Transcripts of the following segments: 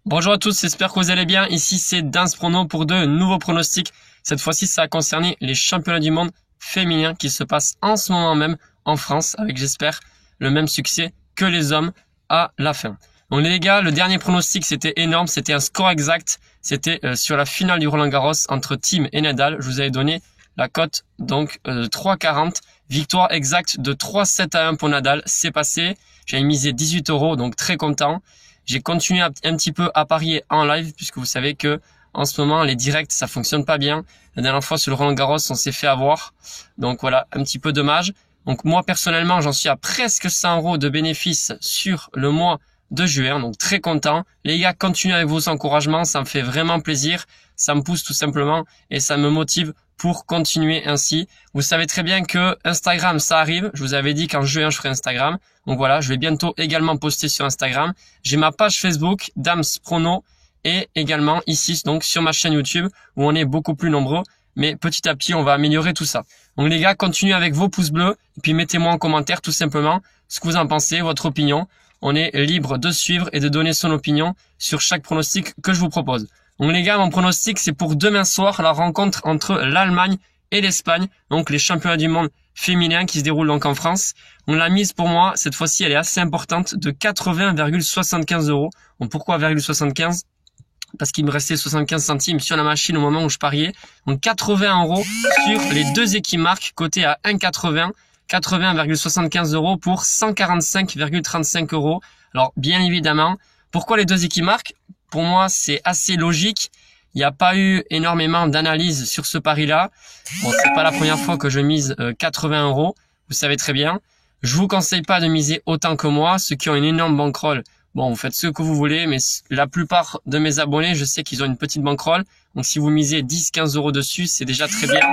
Bonjour à tous, j'espère que vous allez bien. Ici c'est Dance Prono pour de nouveaux pronostics. Cette fois-ci ça a concerné les championnats du monde féminins qui se passent en ce moment même en France avec, j'espère, le même succès que les hommes à la fin. Donc les gars, le dernier pronostic c'était énorme, c'était un score exact. C'était sur la finale du Roland-Garros entre Thiem et Nadal. Je vous avais donné la cote donc de 3,40. Victoire exacte de 3-7-1 pour Nadal. C'est passé. J'avais misé 18 €, donc très content. J'ai continué un petit peu à parier en live puisque vous savez que en ce moment les directs ça fonctionne pas bien. La dernière fois sur le Roland-Garros on s'est fait avoir. Donc voilà, un petit peu dommage. Donc moi personnellement j'en suis à presque 100 € de bénéfices sur le mois de juin. Donc très content. Les gars, continuez avec vos encouragements, ça me fait vraiment plaisir. Ça me pousse tout simplement et ça me motive pour continuer ainsi. Vous savez très bien que Instagram ça arrive. Je vous avais dit qu'en juin je ferai Instagram. Donc voilà, je vais bientôt également poster sur Instagram. J'ai ma page Facebook, Dams Prono, et également ici donc sur ma chaîne YouTube où on est beaucoup plus nombreux. Mais petit à petit, on va améliorer tout ça. Donc les gars, continuez avec vos pouces bleus et puis mettez-moi en commentaire tout simplement ce que vous en pensez, votre opinion. On est libre de suivre et de donner son opinion sur chaque pronostic que je vous propose. Donc les gars, mon pronostic c'est pour demain soir la rencontre entre l'Allemagne et l'Espagne, donc les championnats du monde féminins qui se déroulent donc en France. Donc la mise pour moi, cette fois-ci, elle est assez importante de 80,75 €. Donc pourquoi 0,75 €? Parce qu'il me restait 75 centimes sur la machine au moment où je pariais. Donc 80 € sur les deux équipes marques, coté à 1,80. 80,75 € pour 145,35 €. Alors bien évidemment, pourquoi les deux équipes marques? Pour moi, c'est assez logique. Il n'y a pas eu énormément d'analyse sur ce pari-là. Bon, c'est pas la première fois que je mise 80 €. Vous savez très bien. Je vous conseille pas de miser autant que moi. Ceux qui ont une énorme bankroll, bon, vous faites ce que vous voulez, mais la plupart de mes abonnés, je sais qu'ils ont une petite bankroll. Donc si vous misez 10-15 € dessus, c'est déjà très bien.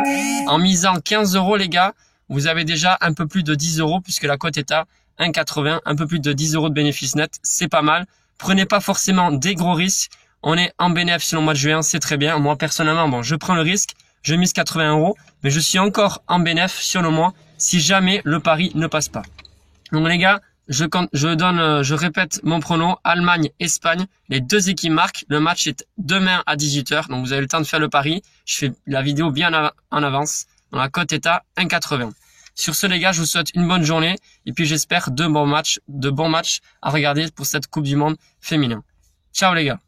En misant 15 €, les gars, vous avez déjà un peu plus de 10 € puisque la cote est à 1,80, un peu plus de 10 € de bénéfice net, c'est pas mal. Prenez pas forcément des gros risques. On est en bénéfice sur le mois de juin, c'est très bien. Moi, personnellement, bon, je prends le risque, je mise 80 €, mais je suis encore en bénéfice sur le mois si jamais le pari ne passe pas. Donc les gars, je répète mon prono, Allemagne-Espagne, les deux équipes marquent. Le match est demain à 18 h, donc vous avez le temps de faire le pari. Je fais la vidéo bien en avance. Donc la cote est à 1,80. Sur ce les gars, je vous souhaite une bonne journée et puis j'espère de bons matchs à regarder pour cette Coupe du Monde féminin. Ciao les gars.